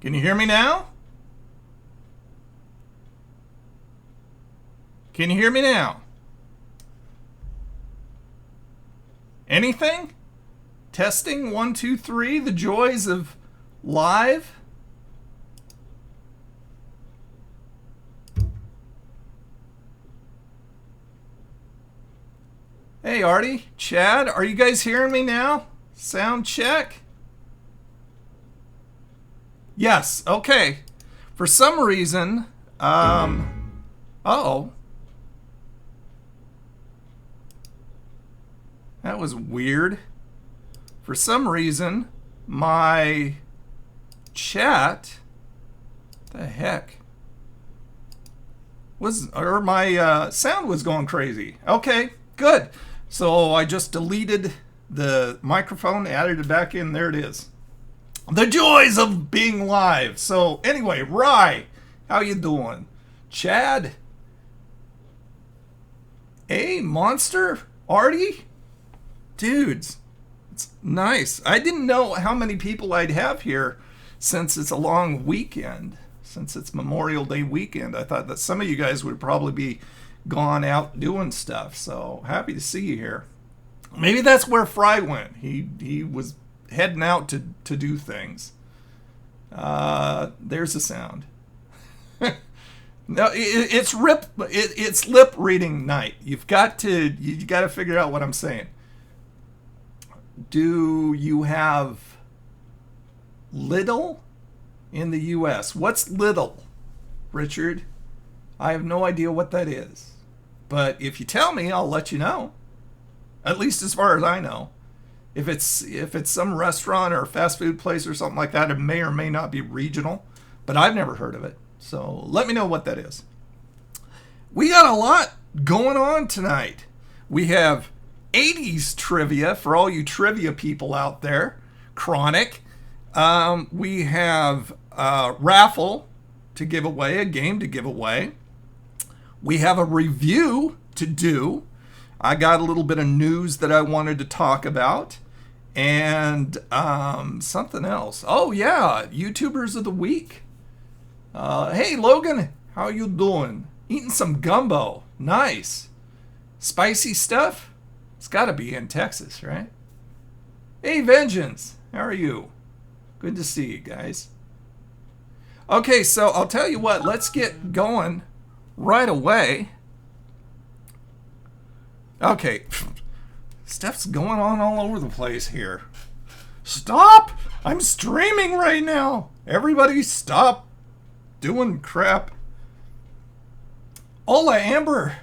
Can you hear me now? Can you hear me now? Anything? Testing 1, 2, 3. The joys of live. Hey, Artie, Chad, are you guys hearing me now? Sound check. Yes, okay. For some reason, uh-oh. That was weird. For some reason, my chat, the heck, or my sound was going crazy. Okay, good. So I just deleted the microphone, added it back in. There it is. The joys of being live. So anyway, Rye, how you doing? Chad? Hey, Monster? Artie? Dudes, it's nice. I didn't know how many people I'd have here since it's a long weekend, since it's Memorial Day weekend. I thought that some of you guys would probably be gone out doing stuff, so happy to see you here. Maybe that's where Fry went. He was heading out to do things. There's the sound. No, it's lip reading night. You got to figure out what I'm saying. Do you have Lidl in the U.S.? What's Lidl, Richard? I have no idea what that is. But if you tell me, I'll let you know. At least as far as I know. If it's some restaurant or fast food place or something like that, it may or may not be regional. But I've never heard of it. So let me know what that is. We got a lot going on tonight. We have 80's trivia for all you trivia people out there. Chronic. We have raffle to give away, a game to give away. We have a review to do. I got a little bit of news that I wanted to talk about. And something else. Oh, yeah. YouTubers of the week. Hey, Logan. How you doing? Eating some gumbo. Nice. Spicy stuff? It's got to be in Texas, right? Hey, Vengeance. How are you? Good to see you guys. Okay, so I'll tell you what. Let's get going right away. Okay. Stuff's going on all over the place here. Stop! I'm streaming right now. Everybody stop doing crap. Hola, Amber.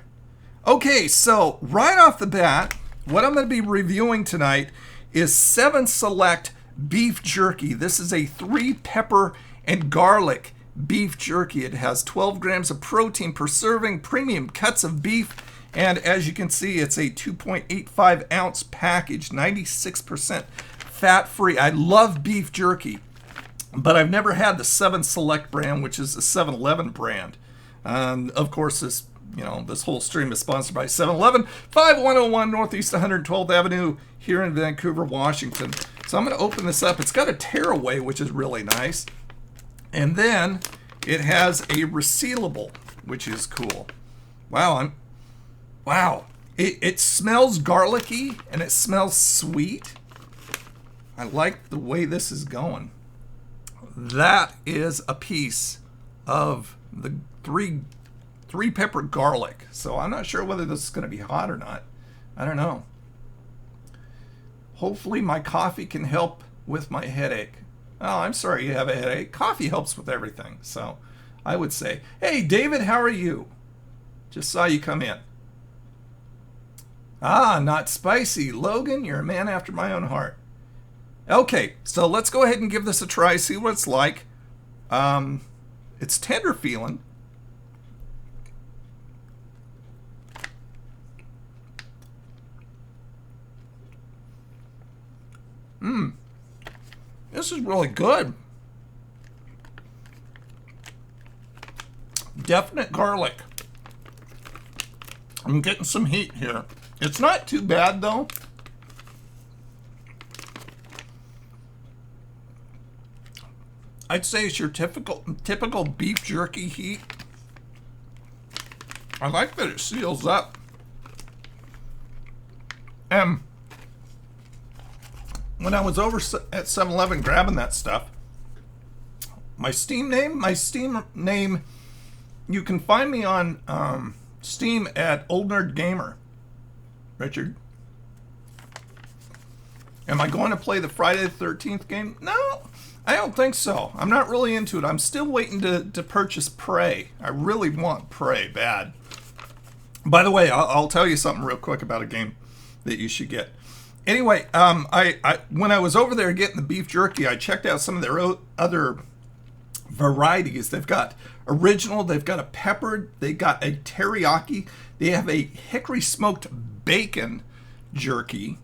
Okay, so right off the bat, what I'm going to be reviewing tonight is 7 Select beef jerky. This is a 3 pepper and garlic beef jerky. It has 12 grams of protein per serving, premium cuts of beef, and as you can see, it's a 2.85 ounce package, 96% fat-free. I love beef jerky, but I've never had the 7 Select brand, which is the 7-Eleven brand. Of course, this whole stream is sponsored by 7-Eleven, 5101 Northeast 112th Avenue here in Vancouver, Washington. So I'm going to open this up. It's got a tearaway, which is really nice. And then it has a resealable, which is cool. Wow. It smells garlicky and it smells sweet. I like the way this is going. That is a piece of the three pepper garlic. So I'm not sure whether this is going to be hot or not. I don't know. Hopefully my coffee can help with my headache. Oh, I'm sorry you have a headache. Coffee helps with everything. So I would say, hey, David, how are you? Just saw you come in. Ah, not spicy. Logan, you're a man after my own heart. Okay, so let's go ahead and give this a try, see what it's like. It's tender feeling. This is really good. Definite garlic. I'm getting some heat here. It's not too bad though. I'd say it's your typical beef jerky heat. I like that it seals up. And when I was over at 7-Eleven grabbing that stuff, my Steam name, you can find me on Steam at Old Nerd Gamer. Richard, am I going to play the Friday the 13th game? No, I don't think so. I'm not really into it. I'm still waiting to purchase Prey. I really want Prey bad. By the way, I'll tell you something real quick about a game that you should get. Anyway, I when I was over there getting the beef jerky, I checked out some of their other varieties. They've got original, they've got a peppered, they got a teriyaki, they have a hickory smoked bacon jerky,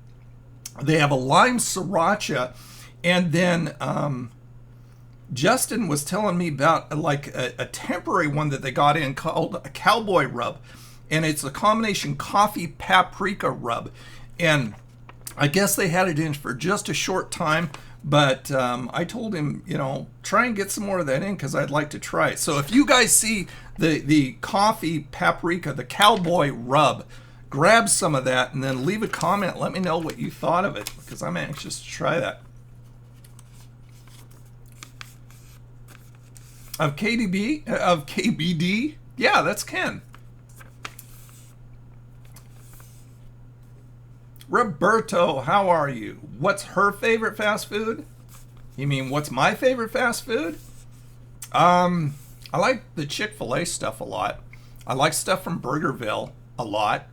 they have a lime sriracha, and then Justin was telling me about like a temporary one that they got in called a cowboy rub, and it's a combination coffee paprika rub, and I guess they had it in for just a short time, but I told him, you know, try and get some more of that in because I'd like to try it. So if you guys see the coffee paprika, the cowboy rub, grab some of that and then leave a comment. Let me know what you thought of it because I'm anxious to try that. Of KBD? Yeah, that's Ken. Roberto, how are you? What's her favorite fast food? You mean what's my favorite fast food? I like the Chick-fil-A stuff a lot. I like stuff from Burgerville a lot.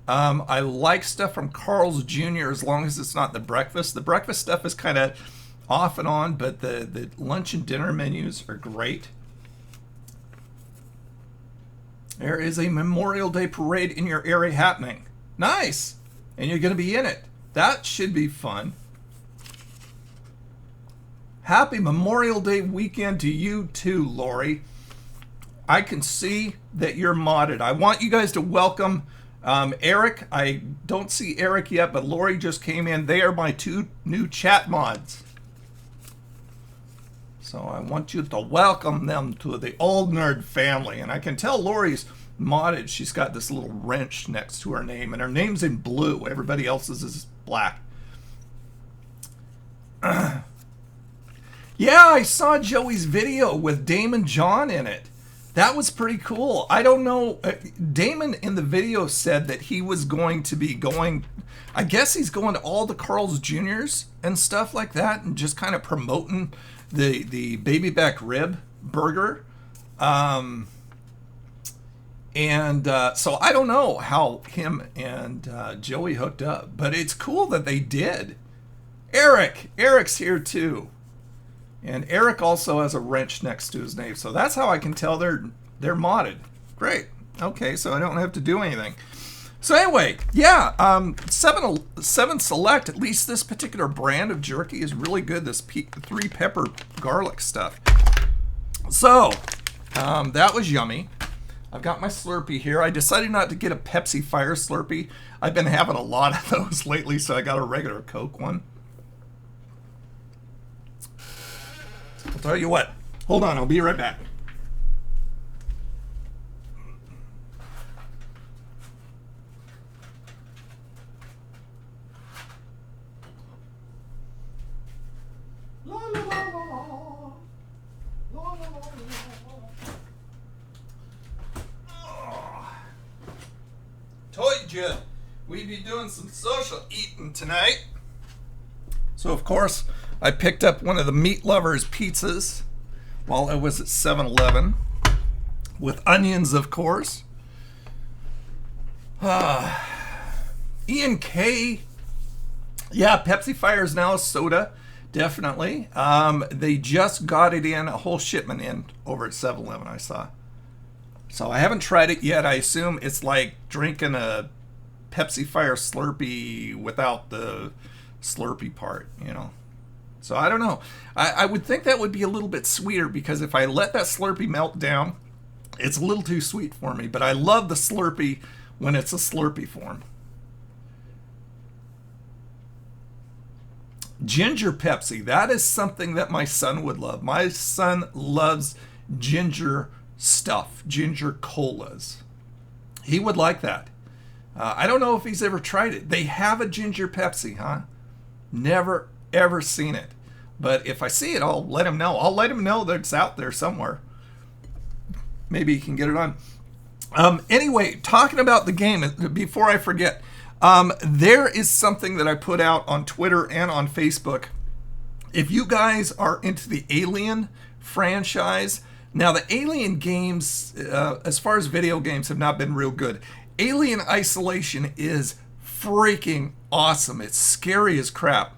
I like stuff from Carl's Jr. as long as it's not the breakfast. The breakfast stuff is kind of off and on, but the lunch and dinner menus are great. There is a Memorial Day parade in your area happening. Nice! And you're going to be in it. That should be fun. Happy Memorial Day weekend to you too, Lori. I can see that you're modded. I want you guys to welcome Eric. I don't see Eric yet, but Lori just came in. They are my 2 new chat mods. So I want you to welcome them to the Old Nerd family. And I can tell Lori's modded. She's got this little wrench next to her name, and her name's in blue. Everybody else's is black. Yeah, I saw Joey's video with Damon John in it. That was pretty cool. I don't know. Damon in the video said that he was going to be going, I guess he's going to all the Carl's Jr.'s and stuff like that and just kind of promoting the baby back rib burger. So I don't know how him and Joey hooked up, but it's cool that they did. Eric's here too. And Eric also has a wrench next to his name. So that's how I can tell they're modded. Great. Okay, so I don't have to do anything. So anyway, yeah, 7 Select, at least this particular brand of jerky is really good. This 3 pepper garlic stuff. So, that was yummy. I've got my Slurpee here. I decided not to get a Pepsi Fire Slurpee. I've been having a lot of those lately, so I got a regular Coke one. I'll tell you what. Hold on, I'll be right back. Told you we'd be doing some social eating tonight. So of course I picked up one of the Meat Lovers pizzas while I was at 7-Eleven with onions, of course. Ian K. Yeah, Pepsi Fire is now a soda, definitely. They just got it in, a whole shipment in over at 7-Eleven, I saw. So I haven't tried it yet. I assume it's like drinking a Pepsi Fire Slurpee without the Slurpee part, you know. So I don't know. I would think that would be a little bit sweeter because if I let that Slurpee melt down, it's a little too sweet for me. But I love the Slurpee when it's a Slurpee form. Ginger Pepsi. That is something that my son would love. My son loves ginger stuff, ginger colas. He would like that. I don't know if he's ever tried it. They have a ginger Pepsi, huh? Never, ever seen it. But if I see it, I'll let him know. I'll let him know that it's out there somewhere. Maybe he can get it on. Anyway, talking about the game, before I forget, there is something that I put out on Twitter and on Facebook. If you guys are into the Alien franchise, now the Alien games, as far as video games, have not been real good. Alien Isolation is freaking awesome. It's scary as crap.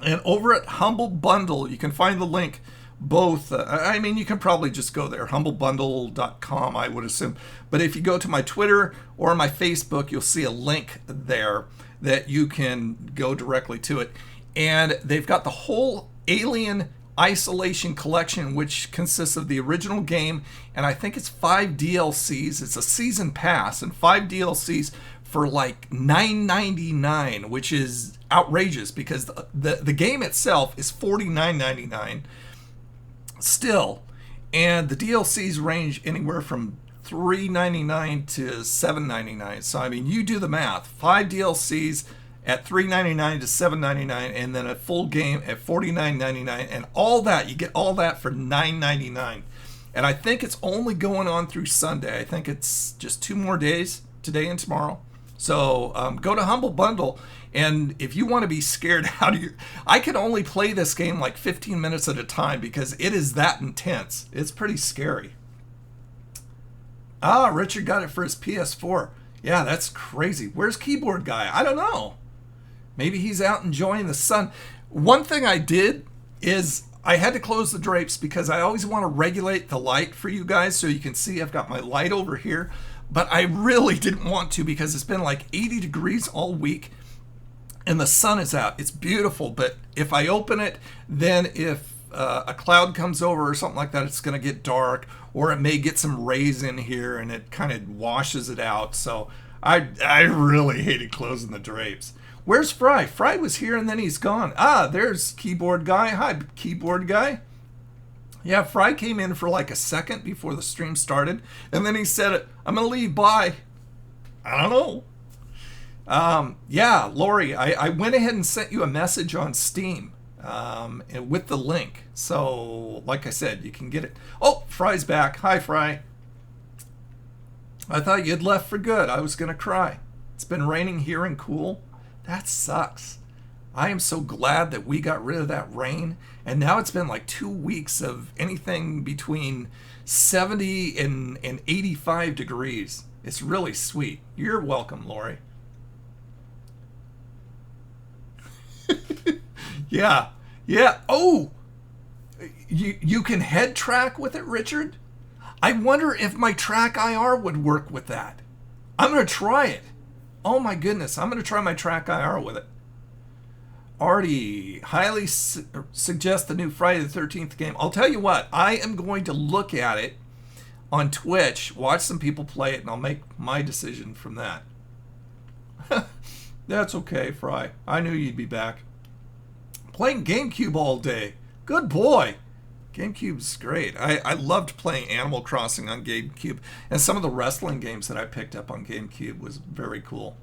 And over at Humble Bundle, you can find the link. Both, I mean, you can probably just go there, humblebundle.com, I would assume. But if you go to my Twitter or my Facebook, you'll see a link there that you can go directly to it. And they've got the whole Alien Isolation collection, which consists of the original game, and I think it's 5 DLCs. It's a season pass, and 5 DLCs for like $9.99, which is outrageous because the game itself is $49.99. Still, and the DLCs range anywhere from $3.99 to $7.99. So I mean, you do the math. 5 DLCs at $3.99 to $7.99, and then a full game at $49.99, and all that, you get all that for $9.99. And I think it's only going on through Sunday. I think it's just 2 more days, today and tomorrow. So go to Humble Bundle, and if you want to be scared out of your... I can only play this game like 15 minutes at a time because it is that intense. It's pretty scary. Ah, Richard got it for his PS4. Yeah, that's crazy. Where's Keyboard Guy? I don't know. Maybe he's out enjoying the sun. One thing I did is I had to close the drapes because I always want to regulate the light for you guys so you can see I've got my light over here. But I really didn't want to because it's been like 80 degrees all week and the sun is out. It's beautiful, but if I open it, then if a cloud comes over or something like that, it's going to get dark, or it may get some rays in here and it kind of washes it out. So I really hated closing the drapes. Where's Fry? Fry was here and then he's gone. Ah, there's Keyboard Guy. Hi, Keyboard Guy. Yeah, Fry came in for like a second before the stream started, and then he said, I'm going to leave, bye. I don't know. Yeah, Lori, I went ahead and sent you a message on Steam with the link. So, like I said, you can get it. Oh, Fry's back. Hi, Fry. I thought you'd left for good. I was going to cry. It's been raining here and cool. That sucks. I am so glad that we got rid of that rain. And now it's been like 2 weeks of anything between 70 and 85 degrees. It's really sweet. You're welcome, Lori. Yeah. Yeah. Oh, you can head track with it, Richard? I wonder if my track IR would work with that. I'm going to try it. Oh my goodness. I'm going to try my track IR with it. Artie, highly suggest the new Friday the 13th game. I'll tell you what, I am going to look at it on Twitch, watch some people play it, and I'll make my decision from that. That's okay, Fry. I knew you'd be back. Playing GameCube all day. Good boy. GameCube's great. I loved playing Animal Crossing on GameCube, and some of the wrestling games that I picked up on GameCube was very cool.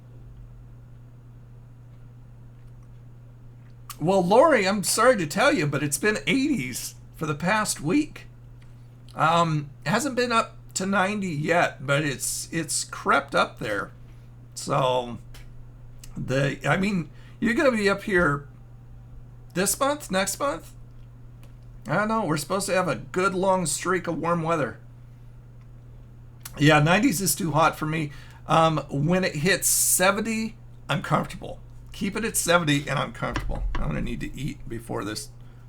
Well, Lori, I'm sorry to tell you, but it's been 80s for the past week. Hasn't been up to 90 yet, but it's crept up there. So, I mean, you're going to be up here this month, next month? I don't know. We're supposed to have a good long streak of warm weather. Yeah, 90s is too hot for me. When it hits 70, I'm comfortable. Keep it at 70 and I'm comfortable. I'm going to need to eat before this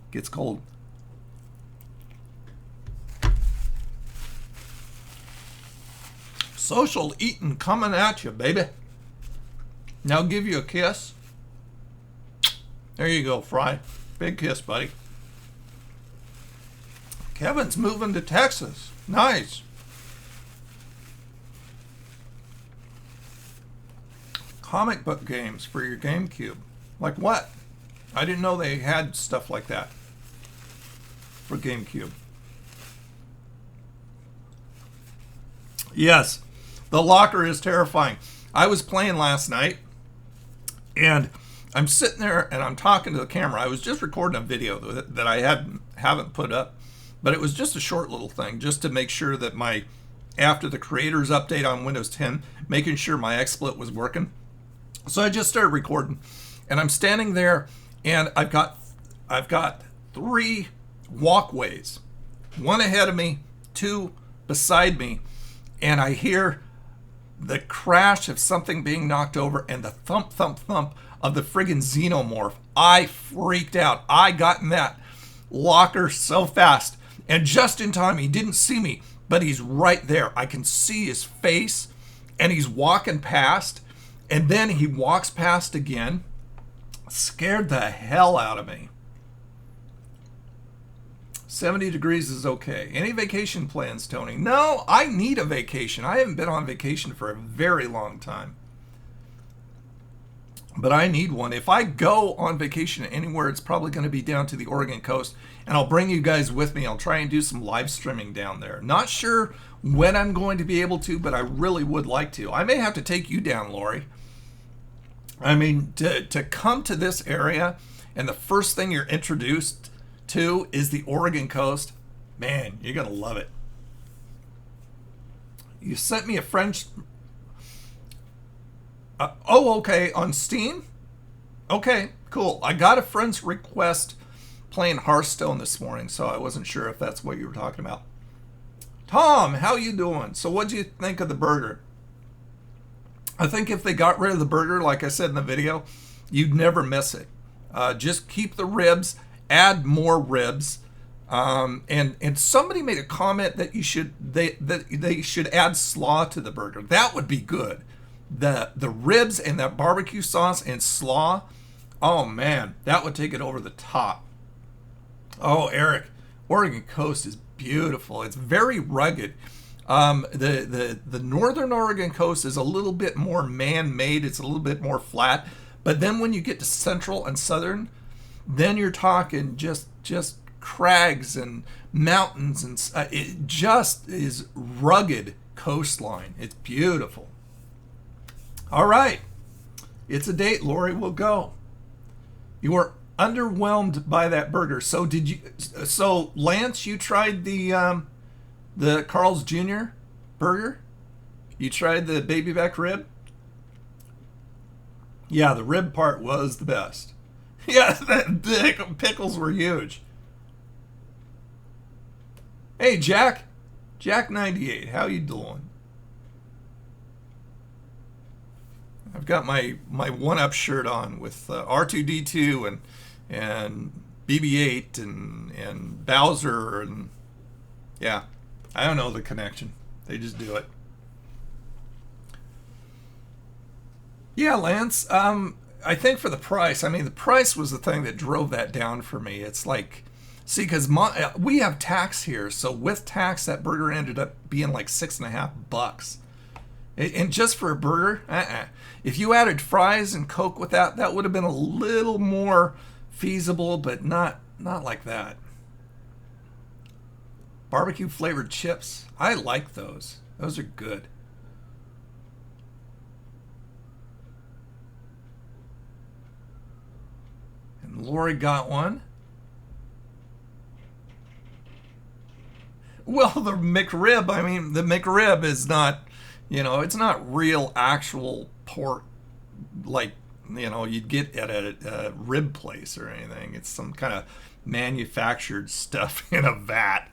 gets cold. Social eating coming at you, baby. Now I'll give you a kiss. There you go, Fry. Big kiss, buddy. Kevin's moving to Texas. Nice. Comic book games for your GameCube. Like what? I didn't know they had stuff like that for GameCube. Yes, the locker is terrifying. I was playing last night, and I'm sitting there and I'm talking to the camera. I was just recording a video that I haven't put up, but it was just a short little thing just to make sure that after the creators update on Windows 10, making sure my XSplit was working. So I just started recording, and I'm standing there, and I've got 3 walkways, 1 ahead of me, 2 beside me, and I hear the crash of something being knocked over and the thump, thump, thump of the friggin' xenomorph. I freaked out. I got in that locker so fast, and just in time. He didn't see me, but he's right there. I can see his face, and he's walking past, and then he walks past again. Scared the hell out of me. 70 degrees is okay. Any vacation plans, Tony? No, I need a vacation. I haven't been on vacation for a very long time. But I need one. If I go on vacation anywhere, it's probably going to be down to the Oregon coast. And I'll bring you guys with me. I'll try and do some live streaming down there. Not sure when I'm going to be able to, but I really would like to. I may have to take you down, Lori. I mean, to come to this area, and the first thing you're introduced to is the Oregon coast, man, you're going to love it. You sent me a French... okay, on Steam? Okay, cool. I got a friend's request playing Hearthstone this morning, so I wasn't sure if that's what you were talking about. Tom, how you doing? So what'd you think of the burger? I think if they got rid of the burger, like I said in the video, you'd never miss it. Just keep the ribs, add more ribs, and somebody made a comment that they should add slaw to the burger. That would be good. The ribs and that barbecue sauce and slaw, oh man, that would take it over the top. Oh, Eric, Oregon coast is beautiful. It's very rugged. The northern Oregon coast is a little bit more man-made. It's a little bit more flat. But then when you get to central and southern, then you're talking just crags and mountains, and it just is rugged coastline. It's beautiful. All right, it's a date. Lori will go. You were underwhelmed by that burger. So did you? So Lance, you tried the Carl's Jr. burger? You tried the baby back rib? Yeah, the rib part was the best. Yeah, the pickles were huge. Hey, Jack 98, how you doing? I've got my 1-Up shirt on with R2-D2 and BB-8 and Bowser, and yeah, I don't know the connection. They just do it. Yeah, Lance. I think for the price. I mean, the price was the thing that drove that down for me. It's like, see, because we have tax here, so with tax, that burger ended up being like $6.50. And just for a burger, If you added fries and Coke with that would have been a little more feasible, but not like that. Barbecue flavored chips. I like those. Those are good. And Lori got one. Well, the McRib, I mean, the McRib is not, it's not real actual pork like, you'd get at a rib place or anything. It's some kind of manufactured stuff in a vat.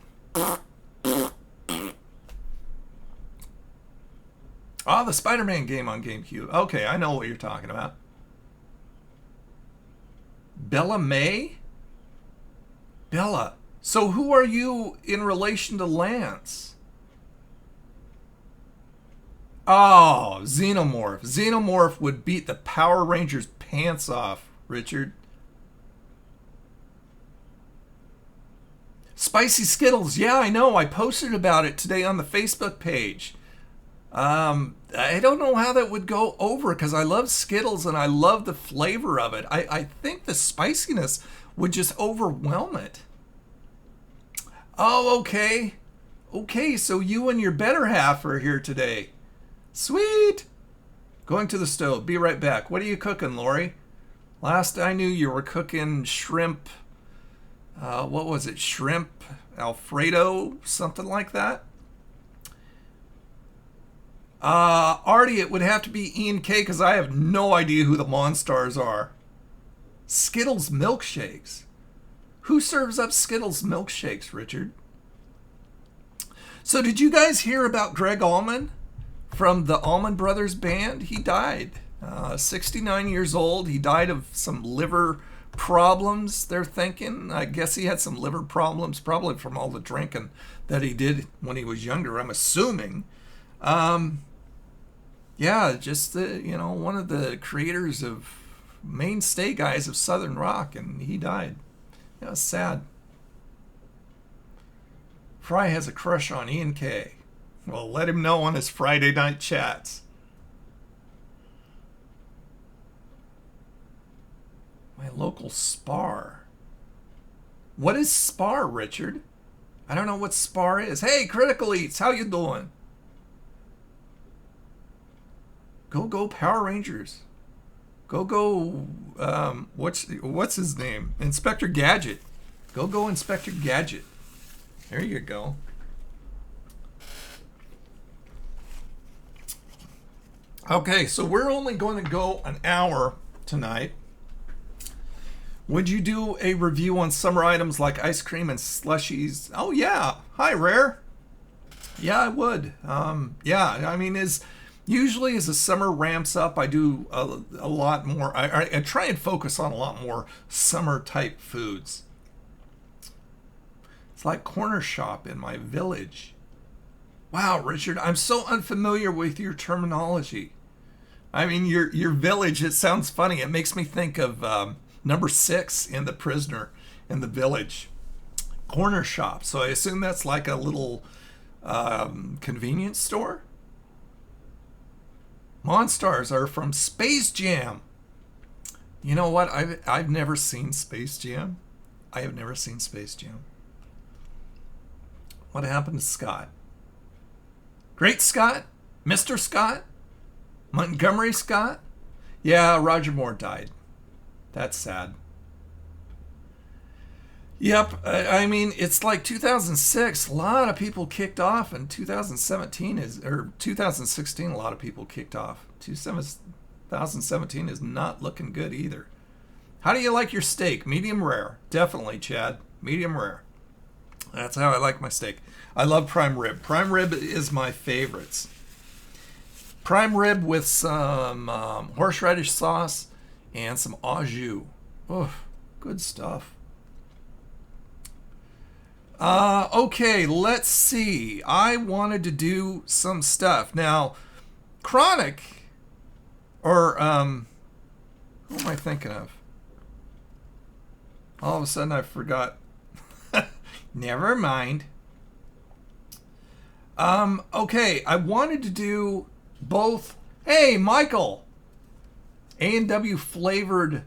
Oh, the Spider-Man game on GameCube. Okay, I know what you're talking about. Bella May? Bella. So who are you in relation to Lance? Oh, Xenomorph. Xenomorph would beat the Power Rangers' pants off, Richard. Spicy Skittles. Yeah, I know. I posted about it today on the Facebook page. I don't know how that would go over because I love Skittles and I love the flavor of it. I think the spiciness would just overwhelm it. Oh, okay. Okay, so you and your better half are here today. Sweet. Going to the stove. Be right back. What are you cooking, Lori? Last I knew you were cooking shrimp. What was it? Shrimp Alfredo? Something like that? Artie, it would have to be Ian K because I have no idea who the Monstars are. Skittles milkshakes. Who serves up Skittles milkshakes, Richard? So did you guys hear about Greg Allman from the Allman Brothers Band? He died. 69 years old. He died of some liver problems, they're thinking. I guess he had some liver problems, probably from all the drinking that he did when he was younger, I'm assuming. Yeah, just one of the creators of mainstay guys of Southern rock, and he died. Yeah, it's sad. Fry has a crush on Ian K. Well, let him know on his Friday night chats. My local Spar. What is Spar, Richard? I don't know what Spar is. Hey, Critical Eats, how you doing? Go Power Rangers. Go what's his name? Inspector Gadget. Go Inspector Gadget. There you go. Okay, so we're only going to go an hour tonight. Would you do a review on summer items like ice cream and slushies? Oh yeah. Hi, Rare. Yeah, I would. Yeah, I mean, usually as the summer ramps up, I do a lot more. I try and focus on a lot more summer type foods. It's like Corner Shop in my village. Wow, Richard, I'm so unfamiliar with your terminology. I mean, your village, it sounds funny. It makes me think of number 6 in The Prisoner in the Village. Corner Shop. So I assume that's like a little convenience store? Monstars are from Space Jam. You know what? I've never seen Space Jam. I have never seen Space Jam. What happened to Scott? Great Scott? Mr. Scott? Montgomery Scott? Yeah, Roger Moore died. That's sad. Yep, I mean, it's like 2006. A lot of people kicked off, and 2016, a lot of people kicked off. 2017 is not looking good either. How do you like your steak? Medium rare. Definitely, Chad. Medium rare. That's how I like my steak. I love prime rib. Prime rib is my favorites. Prime rib with some horseradish sauce and some au jus. Oh, good stuff. Okay, let's see. I wanted to do some stuff. Now, Chronic, or, who am I thinking of? All of a sudden I forgot. Never mind. Okay, I wanted to do both. Hey, Michael! A&W flavoring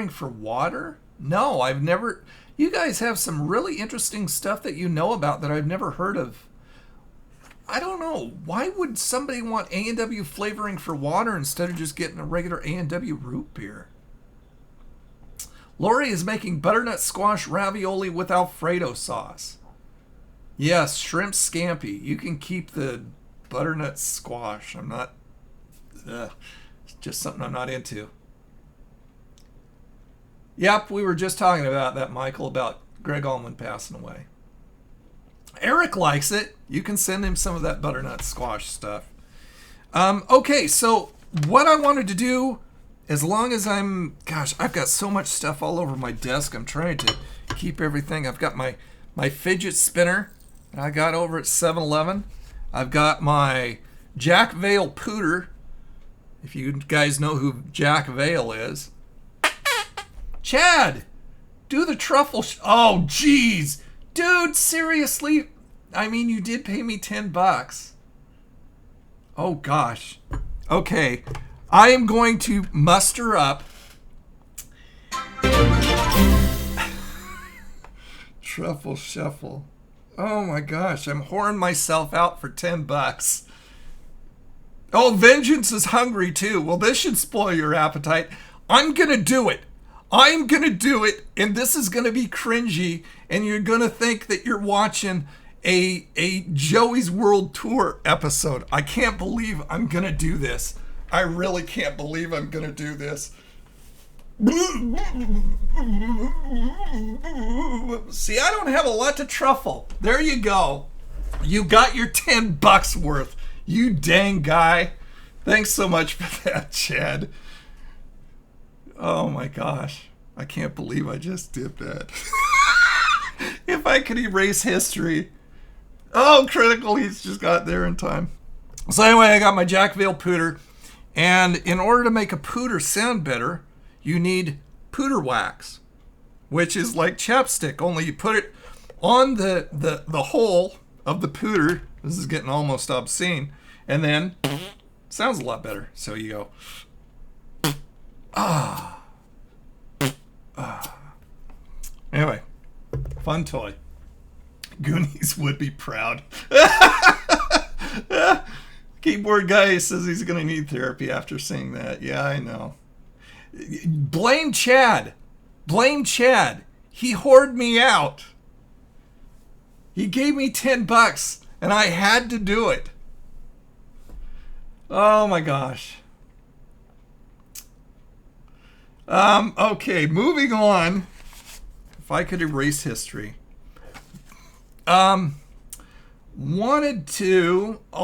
for water? No, I've never... You guys have some really interesting stuff that you know about that I've never heard of. I don't know. Why would somebody want A&W flavoring for water instead of just getting a regular A&W root beer? Lori is making butternut squash ravioli with Alfredo sauce. Yes, shrimp scampi. You can keep the butternut squash. I'm not... it's just something I'm not into. Yep, we were just talking about that, Michael, about Greg Allman passing away. Eric likes it. You can send him some of that butternut squash stuff. Okay, so what I wanted to do, as long as I've got so much stuff all over my desk. I'm trying to keep everything. I've got my fidget spinner that I got over at 7-Eleven. I've got my Jack Vale Pooter, if you guys know who Jack Vale is. Chad, do the truffle. Oh, jeez. Dude, seriously? I mean, you did pay me $10. Oh gosh. Okay. I am going to muster up truffle shuffle. Oh my gosh, I'm whoring myself out for $10. Oh, vengeance is hungry too. Well, this should spoil your appetite. I'm gonna do it. I'm gonna do it, and this is gonna be cringy, and you're gonna think that you're watching a Joey's World Tour episode. I can't believe I'm gonna do this. I really can't believe I'm gonna do this. See, I don't have a lot to truffle. There you go. You got your $10 worth. You dang guy. Thanks so much for that, Chad. Oh my gosh. I can't believe I just did that. If I could erase history. Oh, critical. He's just got there in time. So anyway, I got my Jackville Pooter. And in order to make a pooter sound better, you need pooter wax, which is like chapstick, only you put it on the hole of the pooter. This is getting almost obscene. And then, sounds a lot better. So you go, ah. Anyway, fun toy. Goonies would be proud. Keyboard guy says he's going to need therapy after seeing that. Yeah, I know. Blame Chad. Blame Chad. He whored me out. He gave me $10 and I had to do it. Oh my gosh. Okay, moving on. If I could erase history. I'll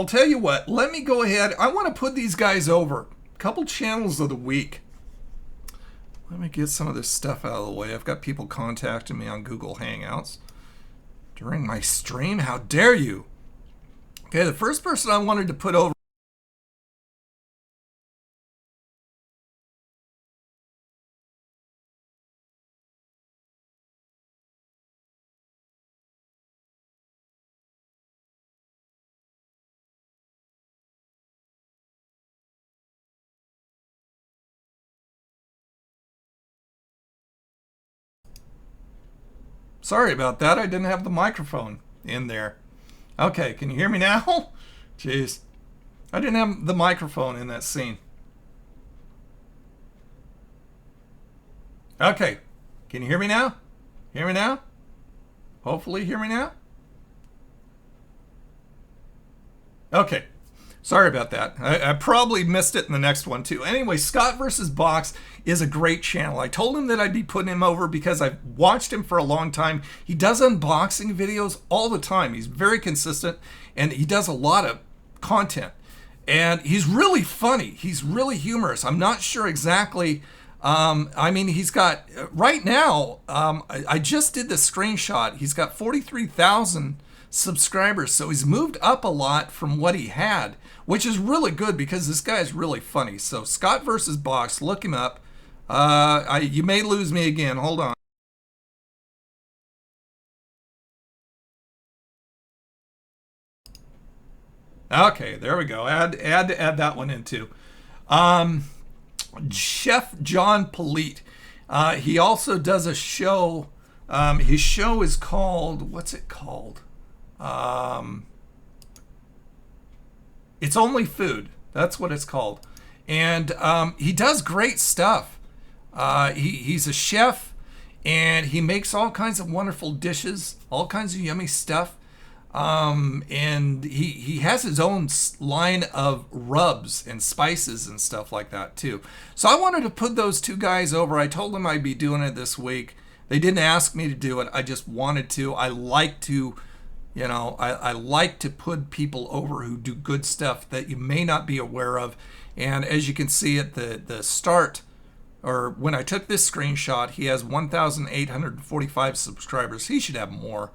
tell you what, let me go ahead. I want to put these guys over. A couple channels of the week. Let me get some of this stuff out of the way. I've got people contacting me on Google Hangouts during my stream. How dare you? Okay, the first person I wanted to put over. Sorry about that. I didn't have the microphone in there. Okay, can you hear me now? Jeez. I didn't have the microphone in that scene. Okay. Can you hear me now? Hear me now? Hopefully hear me now? Okay. Sorry about that. I probably missed it in the next one too. Anyway, Scott vs. Box is a great channel. I told him that I'd be putting him over because I've watched him for a long time. He does unboxing videos all the time. He's very consistent and he does a lot of content. And he's really funny. He's really humorous. I'm not sure exactly. I mean, he's got, right now, I just did the screenshot. He's got 43,000 subscribers. So he's moved up a lot from what he had, which is really good because this guy is really funny. So Scott vs. Box, look him up. You may lose me again. Hold on. Okay, there we go. Add that one in too. Chef John Politte. He also does a show. His show is called, what's it called? It's Only Food. That's what it's called. And he does great stuff. He's a chef and he makes all kinds of wonderful dishes, all kinds of yummy stuff. And he has his own line of rubs and spices and stuff like that too. So I wanted to put those two guys over. I told them I'd be doing it this week. They didn't ask me to do it. I just wanted to. I like to, you know, I like to put people over who do good stuff that you may not be aware of. And as you can see at the start, or when I took this screenshot, he has 1,845 subscribers. He should have more,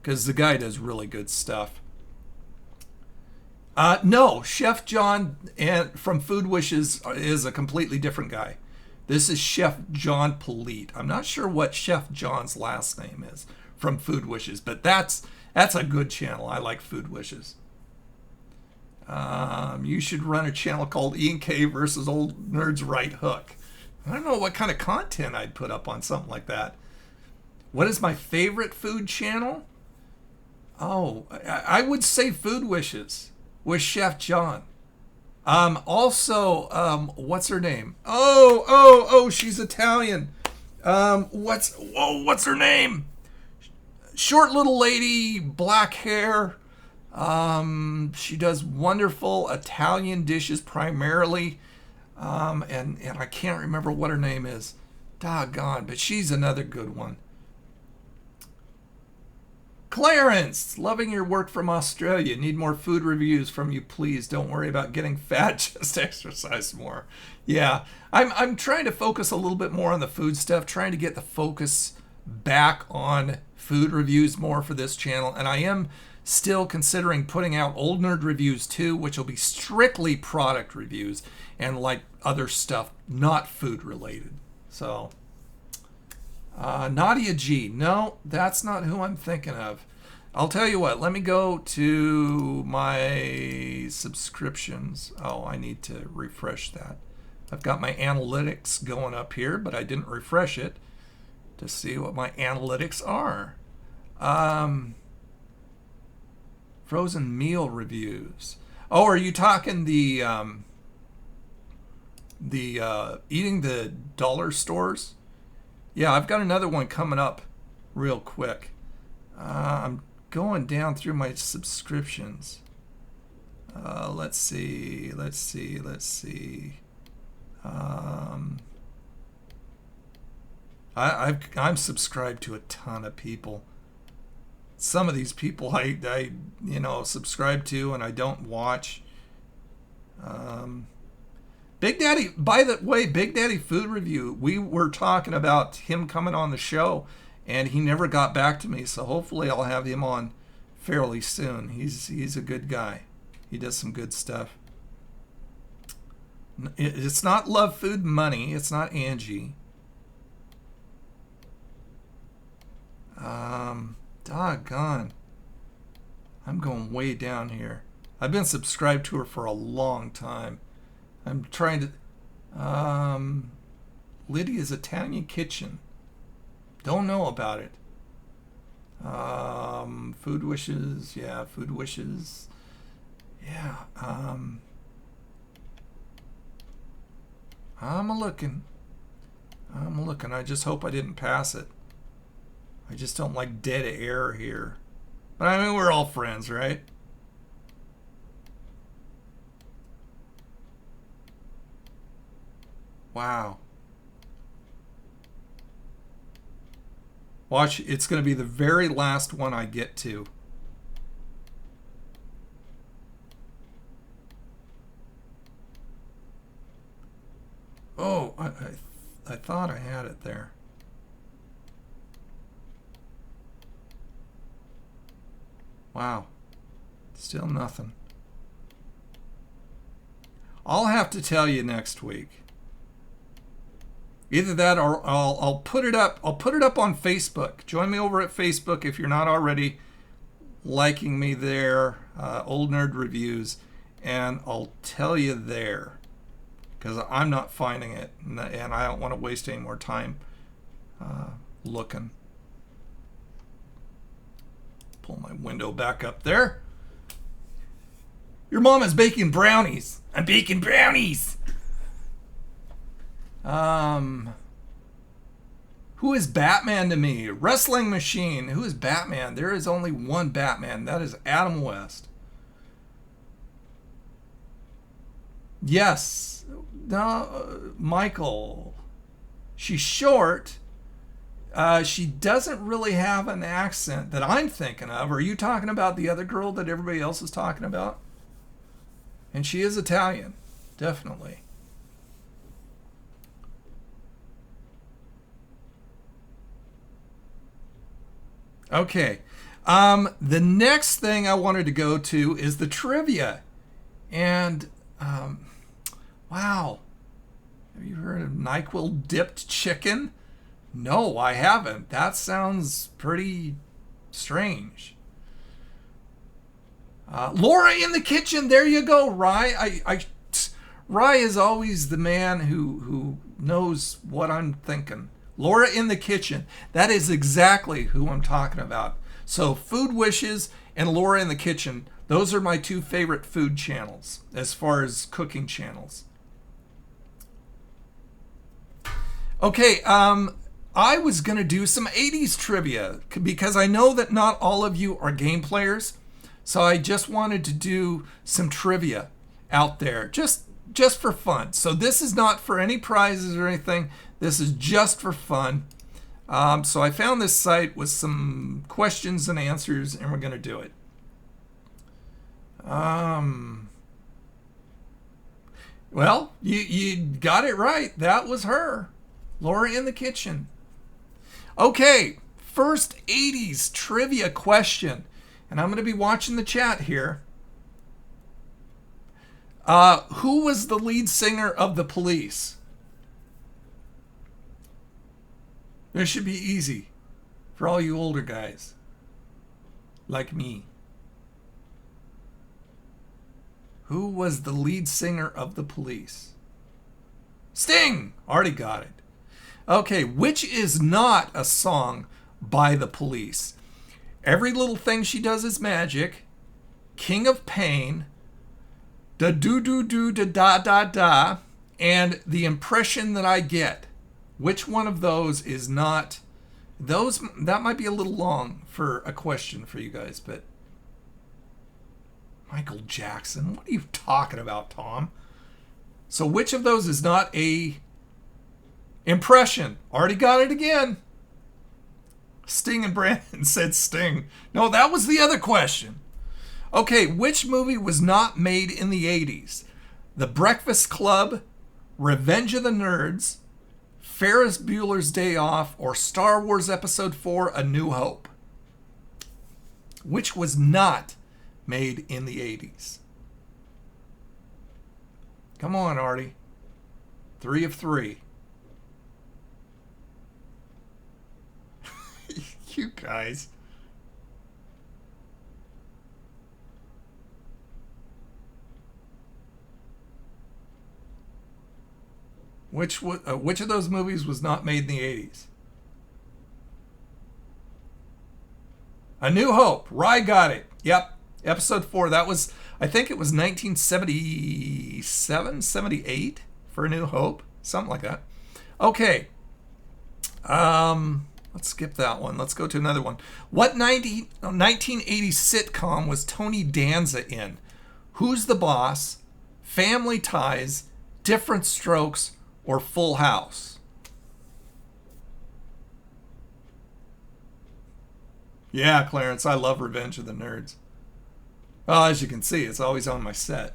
because the guy does really good stuff. No, Chef John from Food Wishes is a completely different guy. This is Chef John Politte. I'm not sure what Chef John's last name is from Food Wishes, but that's a good channel. I like Food Wishes. You should run a channel called E&K versus Old Nerds Right Hook. I don't know what kind of content I'd put up on something like that. What is my favorite food channel? Oh, I would say Food Wishes with Chef John. Also, what's her name? Oh, she's Italian. What's her name? Short little lady, black hair. She does wonderful Italian dishes primarily. And I can't remember what her name is. Doggone, but she's another good one. Clarence, loving your work from Australia. Need more food reviews from you, please. Don't worry about getting fat, just exercise more. Yeah, I'm trying to focus a little bit more on the food stuff, trying to get the focus back on food reviews more for this channel. And I am still considering putting out Old Nerd Reviews too, which will be strictly product reviews and like other stuff, not food related. So... Nadia G. No, that's not who I'm thinking of. I'll tell you what. Let me go to my subscriptions. Oh, I need to refresh that. I've got my analytics going up here, but I didn't refresh it to see what my analytics are. Frozen meal reviews. Oh, are you talking the eating the dollar stores? Yeah, I've got another one coming up real quick. I'm going down through my subscriptions. Let's see. I'm subscribed to a ton of people. Some of these people I subscribe to and I don't watch. Big Daddy, by the way, Big Daddy Food Review, we were talking about him coming on the show, and he never got back to me, so hopefully I'll have him on fairly soon. He's a good guy. He does some good stuff. It's not Love Food Money. It's not Angie. Doggone. I'm going way down here. I've been subscribed to her for a long time. I'm trying to... Lydia's Italian Kitchen. Don't know about it. Food Wishes. Yeah, Food Wishes. Yeah. I'm looking. I just hope I didn't pass it. I just don't like dead air here. But I mean, we're all friends, right? Wow. Watch, it's going to be the very last one I get to. Oh, I thought I had it there. Wow. Still nothing. I'll have to tell you next week. Either that or I'll put it up. I'll put it up on Facebook. Join me over at Facebook if you're not already liking me there. Old Nerd Reviews, and I'll tell you there because I'm not finding it, and I don't want to waste any more time looking. Pull my window back up there. Your mom is baking brownies. I'm baking brownies. Who is Batman to me? Wrestling Machine. Who is Batman? There is only one Batman. That is Adam West. Yes. No, Michael. She's short. She doesn't really have an accent that I'm thinking of. Are you talking about the other girl that everybody else is talking about? And she is Italian. Definitely. Okay. The next thing I wanted to go to is the trivia. And, wow. Have you heard of NyQuil dipped chicken? No, I haven't. That sounds pretty strange. Laura in the kitchen. There you go, Rye. Rye is always the man who knows what I'm thinking. Laura in the kitchen. That is exactly who I'm talking about. So Food Wishes and Laura in the kitchen. Those are my two favorite food channels as far as cooking channels. Okay, I was going to do some 80s trivia because I know that not all of you are game players. So I just wanted to do some trivia out there just for fun. So this is not for any prizes or anything. This is just for fun. So I found this site with some questions and answers, and we're going to do it. Well, you got it right. That was her. Laura in the kitchen. Okay, first 80s trivia question. And I'm going to be watching the chat here. Who was the lead singer of the Police? This should be easy for all you older guys like me. Who was the lead singer of the Police? Sting! Already got it. Okay, which is not a song by the Police? Every Little Thing She Does Is Magic, King of Pain, Da Do Do Do Da Da Da Da, and The Impression That I Get. Which one of those is not? That might be a little long for a question for you guys, but Michael Jackson, what are you talking about, Tom? So which of those is not a impression? Already got it again. Sting and Brandon said Sting. No, that was the other question. Okay, which movie was not made in the 80s? The Breakfast Club, Revenge of the Nerds, Ferris Bueller's Day Off, or Star Wars Episode 4, A New Hope? Which was not made in the 80s? Come on, Artie. 3 of 3. You guys. Which of those movies was not made in the 80s? A New Hope. Rye got it. Yep. Episode 4. That was, I think it was 1977, 78 for A New Hope. Something like that. Okay. Let's skip that one. Let's go to another one. What 1980s sitcom was Tony Danza in? Who's the Boss? Family Ties? Different Strokes? Or Full House? Yeah, Clarence, I love Revenge of the Nerds. Well, as you can see, it's always on my set.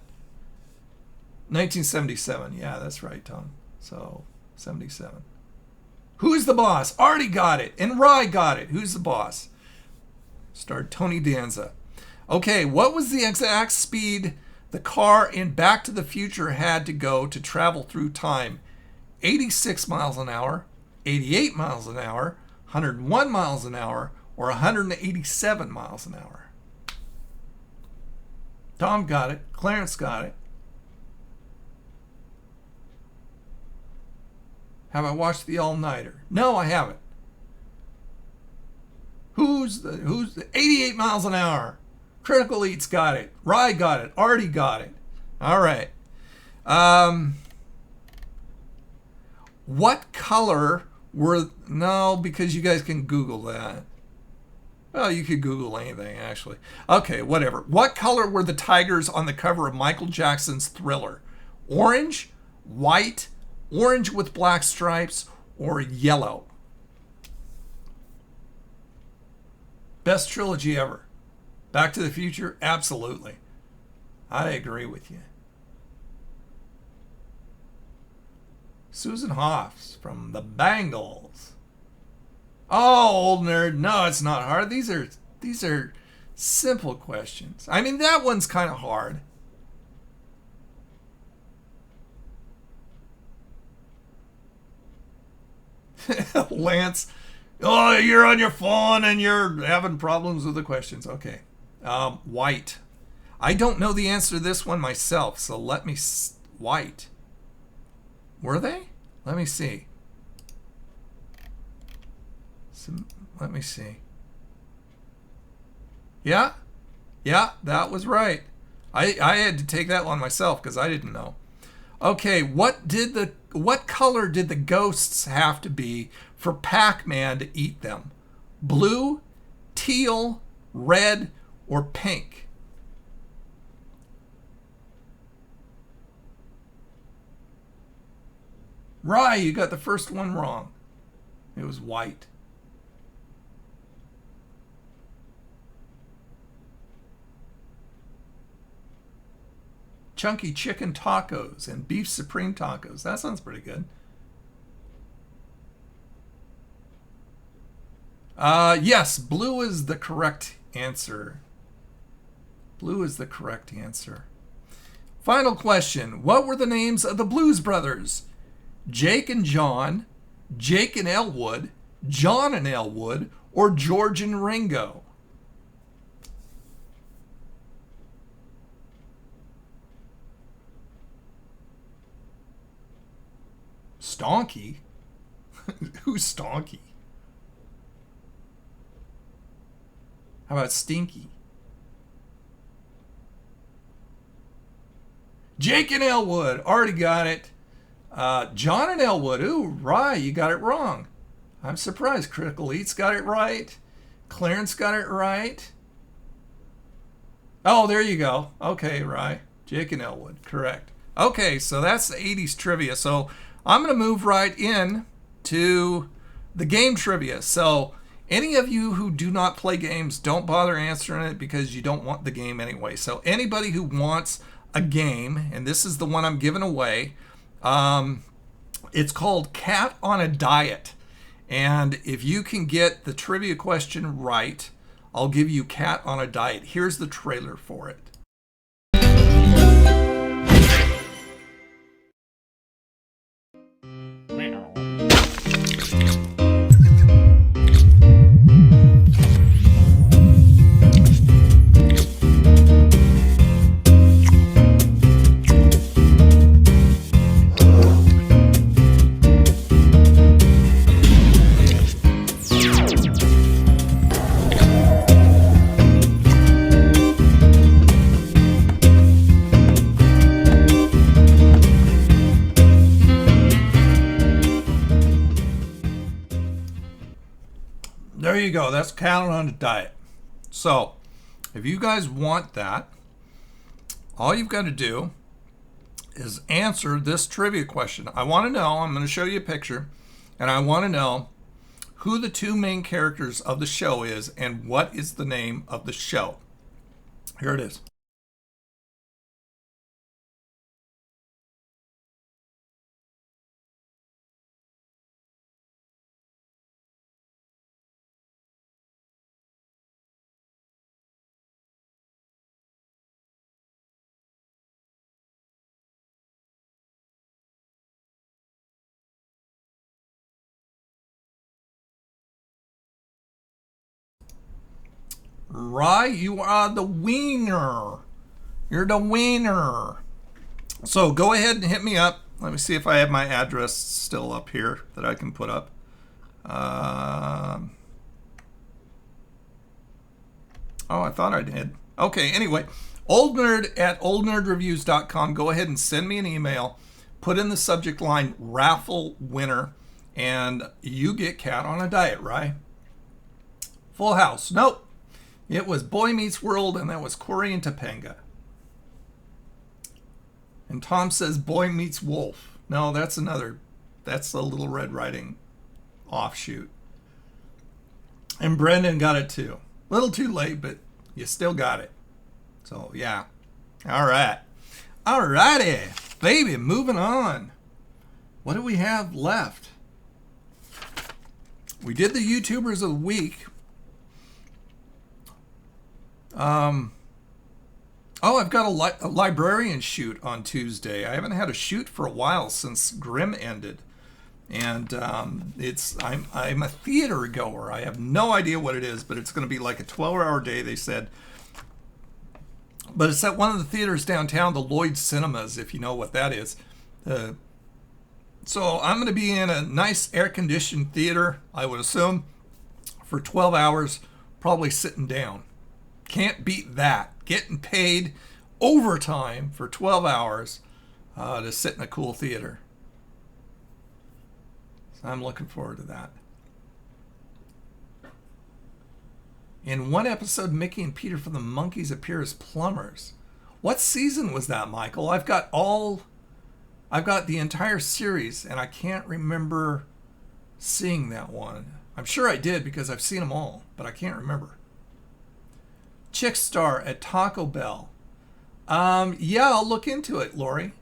1977. Yeah, that's right, Tom. So, 77. Who's the Boss? Artie got it. And Rye got it. Who's the Boss? Starred Tony Danza. Okay, what was the exact speed the car in Back to the Future had to go to travel through time? 86 miles an hour, 88 miles an hour, 101 miles an hour, or 187 miles an hour? Tom got it. Clarence got it. Have I watched The All-Nighter? No, I haven't. Who's the 88 miles an hour? Critical Eats got it. Rye got it. Artie got it. All right. What color were... No, because you guys can Google that. Well, you could Google anything, actually. Okay, whatever. What color were the tigers on the cover of Michael Jackson's Thriller? Orange, white, orange with black stripes, or yellow? Best trilogy ever. Back to the Future? Absolutely. I agree with you. Susan Hoffs from the Bangles. Oh, old nerd. No, it's not hard. These are simple questions. I mean, that one's kind of hard. Lance, oh, you're on your phone and you're having problems with the questions. Okay. White. I don't know the answer to this one myself, so let me... White. Were they? Let me see. Let me see. Yeah. Yeah, that was right. I had to take that one myself because I didn't know. Okay, what color did the ghosts have to be for Pac-Man to eat them? Blue, teal, red, or pink? Right, you got the first one wrong. It was white. Chunky chicken tacos and beef supreme tacos. That sounds pretty good. Yes, blue is the correct answer. Blue is the correct answer. Final question. What were the names of the Blues Brothers? Jake and John, Jake and Elwood, John and Elwood, or George and Ringo? Stonky? Who's Stonky? How about Stinky? Jake and Elwood. Already got it. John and Elwood. Ooh, Rye, you got it wrong. I'm surprised. Critical Eats got it right. Clarence got it right. Oh, there you go. Okay, Rye. Jake and Elwood. Correct. Okay, so that's the 80s trivia. So I'm going to move right in to the game trivia. So any of you who do not play games, don't bother answering it because you don't want the game anyway. So anybody who wants a game, and this is the one I'm giving away, it's called Cat on a Diet. And if you can get the trivia question right, I'll give you Cat on a Diet. Here's the trailer for it. There you go. That's Cat on a Diet. So, if you guys want that, all you've got to do is answer this trivia question. I want to know, I'm going to show you a picture, and I want to know who the two main characters of the show is and what is the name of the show. Here it is. Right, you are the wiener. You're the wiener. So go ahead and hit me up. Let me see if I have my address still up here that I can put up. Oh, I thought I did. Okay, anyway, oldnerd@oldnerdreviews.com. Go ahead and send me an email. Put in the subject line raffle winner, and you get Cat on a Diet, right? Full House. Nope. It was Boy Meets World, and that was Corey and Topanga. And Tom says Boy Meets Wolf. No, that's another. That's the Little Red Riding offshoot. And Brendan got it too. A little too late, but you still got it. So, yeah. All right. All righty. Baby, moving on. What do we have left? We did the YouTubers of the week. Oh, I've got a librarian shoot on Tuesday. I haven't had a shoot for a while since Grimm ended, and I'm a theater goer. I have no idea what it is, but it's going to be like a 12-hour day. They said But it's at one of the theaters downtown, the Lloyd Cinemas, if you know what that is. So I'm going to be in a nice air-conditioned theater, I would assume, for 12 hours, probably sitting down. Can't beat that. Getting paid overtime for 12 hours to sit in a cool theater. So I'm looking forward to that. In one episode, Mickey and Peter from the Monkees appear as plumbers. What season was that, Michael? I've got the entire series, and I can't remember seeing that one. I'm sure I did because I've seen them all, but I can't remember. Chick Star at Taco Bell. Yeah, I'll look into it, Lori.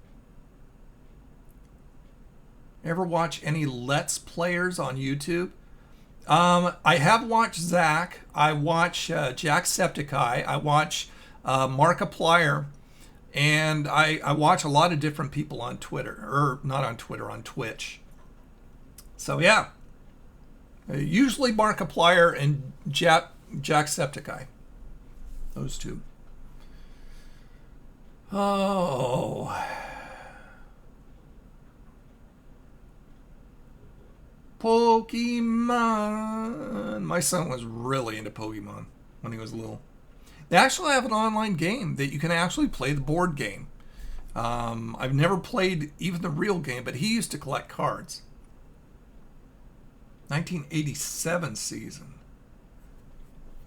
Ever watch any Let's Players on YouTube? I have watched Zach. I watch Jacksepticeye. I watch Markiplier. And I watch a lot of different people on Twitter. Or not on Twitter, on Twitch. So yeah. Usually Markiplier and Jacksepticeye. Those two. Oh. Pokemon. My son was really into Pokemon when he was little. They actually have an online game that you can actually play the board game. I've never played even the real game, but he used to collect cards. 1987 season.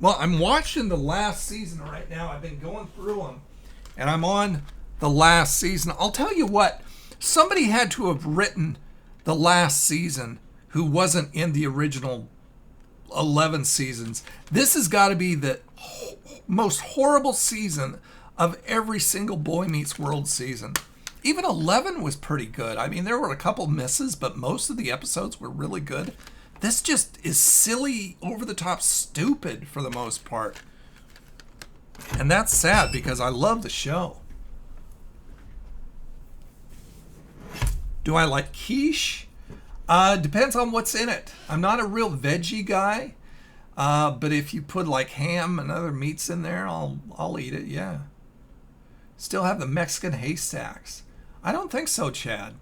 Well, I'm watching the last season right now. I've been going through them, and I'm on the last season. I'll tell you what, somebody had to have written the last season who wasn't in the original 11 seasons. This has got to be the most horrible season of every single Boy Meets World season. Even 11 was pretty good. I mean, there were a couple misses, but most of the episodes were really good. This just is silly, over-the-top stupid for the most part. And that's sad because I love the show. Do I like quiche? Depends on what's in it. I'm not a real veggie guy, but if you put like ham and other meats in there, I'll eat it, yeah. Still have the Mexican haystacks. I don't think so, Chad.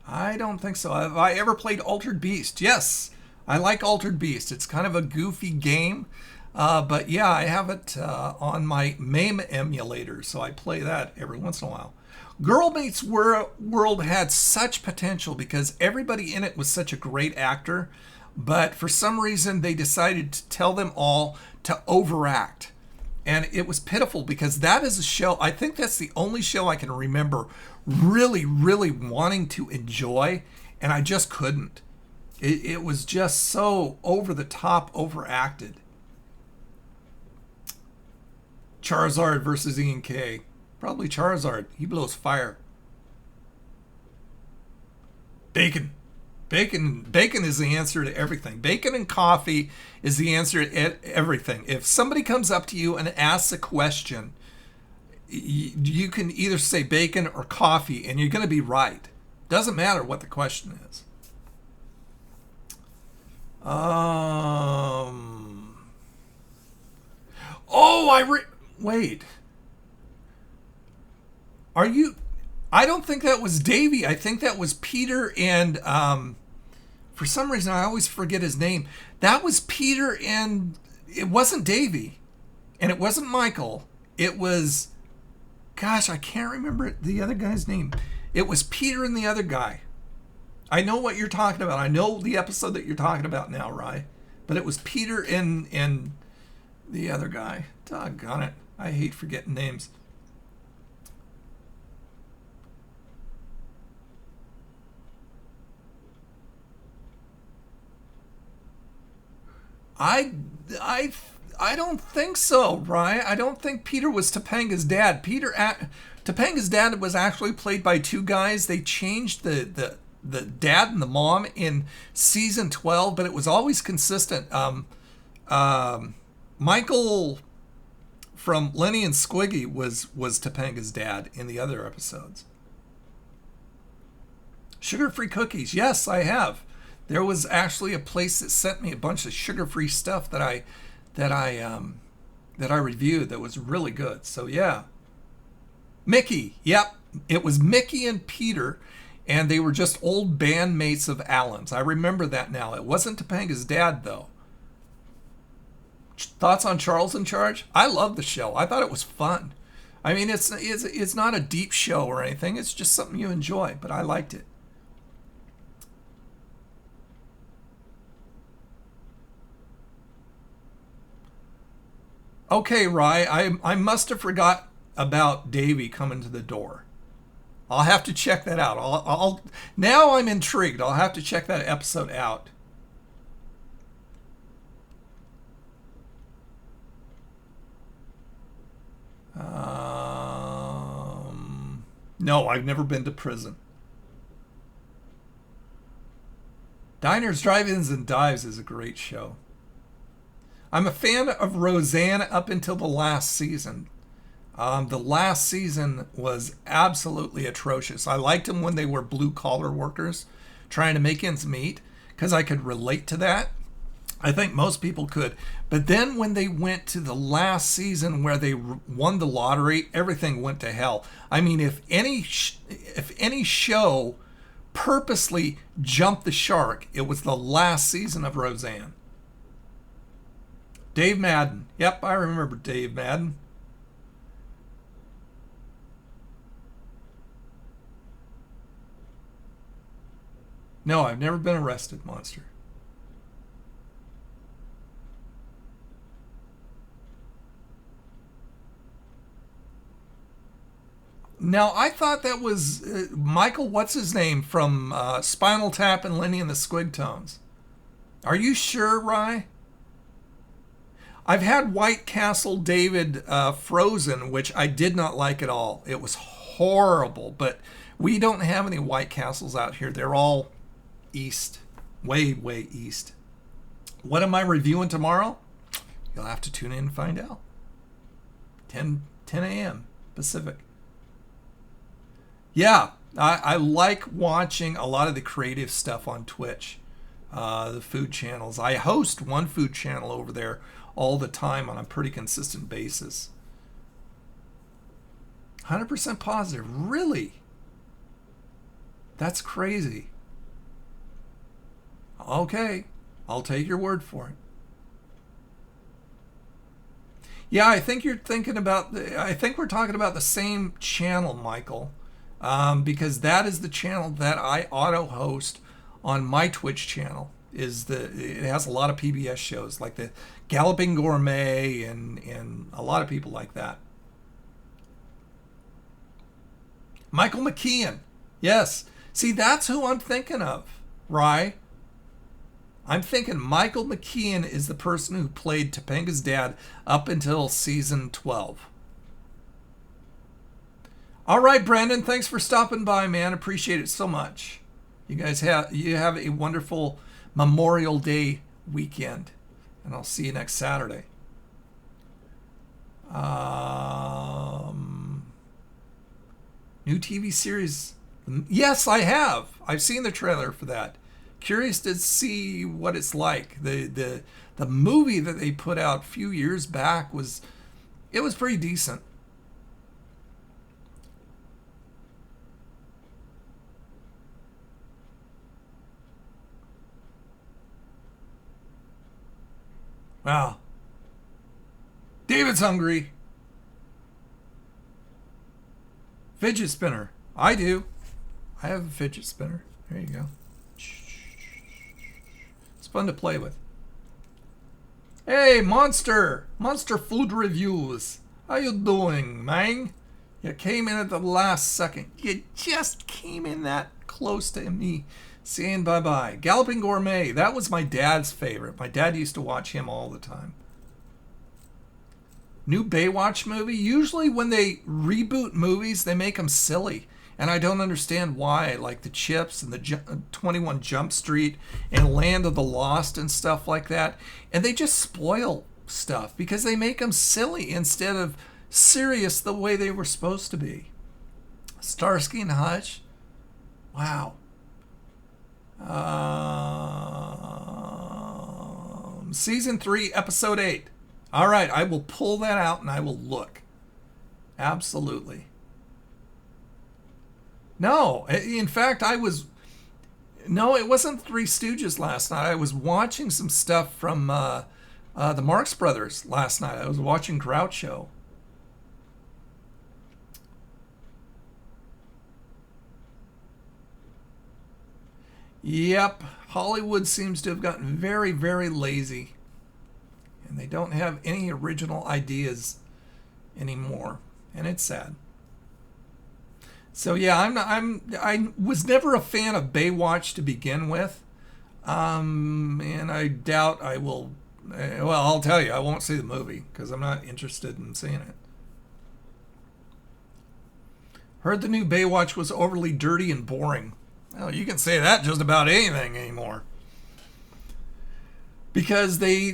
I don't think so. Have I ever played Altered Beast? Yes, I like Altered Beast. It's kind of a goofy game, but yeah, I have it on my MAME emulator, so I play that every once in a while. Girl Meets World had such potential because everybody in it was such a great actor, but for some reason they decided to tell them all to overact. And it was pitiful because that is a show, I think that's the only show I can remember really, really wanting to enjoy, and I just couldn't. It was just so over the top, overacted. Charizard versus Ian K. Probably Charizard. He blows fire. Bacon. Bacon is the answer to everything. Bacon and coffee is the answer to everything. If somebody comes up to you and asks a question, you can either say bacon or coffee, and you're going to be right. Doesn't matter what the question is. Wait. Are you... I don't think that was Davy. I think that was Peter and... for some reason, I always forget his name. That was Peter and... It wasn't Davy. And it wasn't Michael. It was... Gosh, I can't remember the other guy's name. It was Peter and the other guy. I know what you're talking about. I know the episode that you're talking about now, Rye. But it was Peter and the other guy. Doggone it. I hate forgetting names. I don't think so, Rye. I don't think Peter was Topanga's dad. Topanga's dad was actually played by two guys. They changed the dad and the mom in season 12, but it was always consistent. Michael from Lenny and Squiggy was Topanga's dad in the other episodes. Sugar-free cookies. Yes, I have. There was actually a place that sent me a bunch of sugar-free stuff that I reviewed that was really good. So yeah, Mickey. Yep. It was Mickey and Peter, and they were just old bandmates of Alan's. I remember that now. It wasn't Topanga's dad, though. Thoughts on Charles in Charge? I love the show. I thought it was fun. I mean, it's not a deep show or anything. It's just something you enjoy, but I liked it. Okay, Rye, I must have forgot about Davy coming to the door. I'll have to check that out. Now I'm intrigued. I'll have to check that episode out. No, I've never been to prison. Diners, Drive-Ins, and Dives is a great show. I'm a fan of Roseanne up until the last season. The last season was absolutely atrocious. I liked them when they were blue-collar workers trying to make ends meet because I could relate to that. I think most people could. But then when they went to the last season where they won the lottery, everything went to hell. I mean, if any show purposely jumped the shark, it was the last season of Roseanne. Dave Madden. Yep, I remember Dave Madden. No, I've never been arrested, Monster. Now, I thought that was Michael, what's his name, from Spinal Tap and Lenny and the Squigtones. Are you sure, Rye? I've had White Castle David frozen, which I did not like at all. It was horrible, but we don't have any White Castles out here. They're all east, way, way east. What am I reviewing tomorrow? You'll have to tune in and find out. 10 a.m. Pacific. Yeah, I like watching a lot of the creative stuff on Twitch, the food channels. I host one food channel over there all the time on a pretty consistent basis. 100% positive. Really? That's crazy. Okay, I'll take your word for it. Yeah, I think you're thinking about I think we're talking about the same channel, Michael. Because that is the channel that I auto host on my Twitch channel. It has a lot of PBS shows like the Galloping Gourmet and a lot of people like that. Michael McKean. Yes. See, that's who I'm thinking of, Rye. I'm thinking Michael McKean is the person who played Topanga's dad up until season 12. All right, Brandon, thanks for stopping by, man. Appreciate it so much. You guys have a wonderful Memorial Day weekend, and I'll see you next Saturday. New TV series. Yes, I have. I've seen the trailer for that. Curious to see what it's like. The movie that they put out a few years back was pretty decent. Wow. David's hungry. Fidget spinner. I do. I have a fidget spinner. There you go. It's fun to play with. Hey, Monster! Monster Food Reviews. How you doing, man? You came in at the last second. You just came in that close to me saying bye-bye. Galloping Gourmet. That was my dad's favorite. My dad used to watch him all the time. New Baywatch movie. Usually when they reboot movies, they make them silly. And I don't understand why. Like the Chips and the 21 Jump Street and Land of the Lost and stuff like that. And they just spoil stuff because they make them silly instead of serious the way they were supposed to be. Starsky and Hutch. Wow. Season 3, Episode 8. All right, I will pull that out and I will look. Absolutely. No, in fact, no, it wasn't Three Stooges last night. I was watching some stuff from the Marx Brothers last night. I was watching Groucho. Yep, Hollywood seems to have gotten very, very lazy. And they don't have any original ideas anymore. And it's sad. So yeah, I was never a fan of Baywatch to begin with. And I doubt I will. Well, I'll tell you, I won't see the movie because I'm not interested in seeing it. Heard the new Baywatch was overly dirty and boring. Well, you can say that just about anything anymore. Because they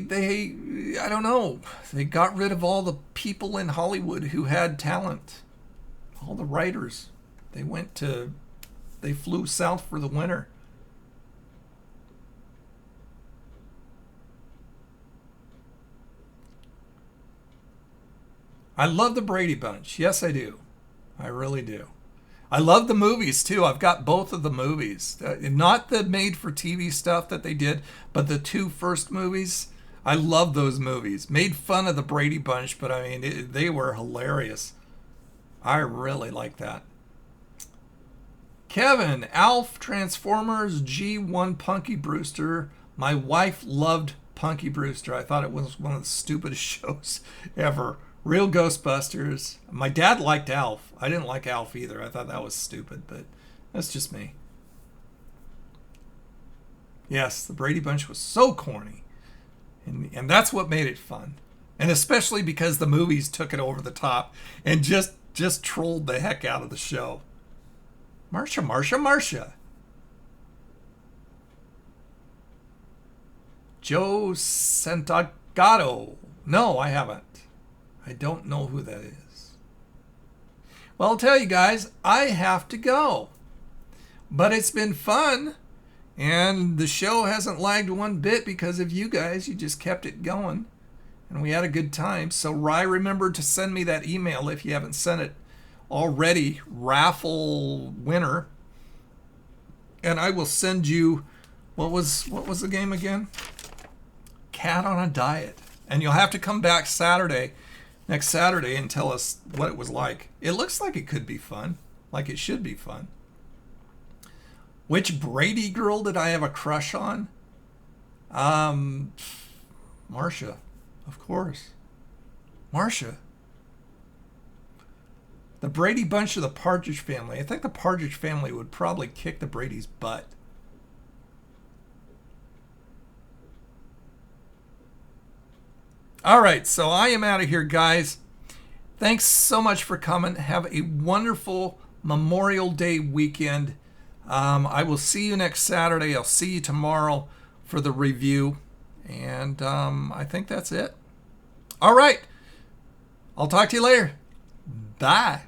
I don't know, they got rid of all the people in Hollywood who had talent. All the writers. They flew south for the winter. I love the Brady Bunch. Yes, I do. I really do. I love the movies, too. I've got both of the movies. Not the made-for-TV stuff that they did, but the two first movies. I love those movies. Made fun of the Brady Bunch, but I mean, they were hilarious. I really like that. Kevin, Alf, Transformers, G1, Punky Brewster. My wife loved Punky Brewster. I thought it was one of the stupidest shows ever. Real Ghostbusters. My dad liked Alf. I didn't like Alf either. I thought that was stupid, but that's just me. Yes, the Brady Bunch was so corny. And that's what made it fun. And especially because the movies took it over the top and just trolled the heck out of the show. Marcia. Joe Santagato. No, I haven't. I don't know who that is. Well, I'll tell you guys, I have to go. But it's been fun. And the show hasn't lagged one bit because of you guys. You just kept it going. And we had a good time. So, Rye, remember to send me that email if you haven't sent it already. Raffle winner. And I will send you... What was the game again? Cat on a Diet. And you'll have to come back next Saturday, and tell us what it was like. It looks like it could be fun. Like it should be fun. Which Brady girl did I have a crush on? Marcia. Of course. Marcia. The Brady Bunch of the Partridge Family. I think the Partridge Family would probably kick the Brady's butt. All right, so I am out of here, guys. Thanks so much for coming. Have a wonderful Memorial Day weekend. I will see you next Saturday. I'll see you tomorrow for the review. And I think that's it. All right. I'll talk to you later. Bye.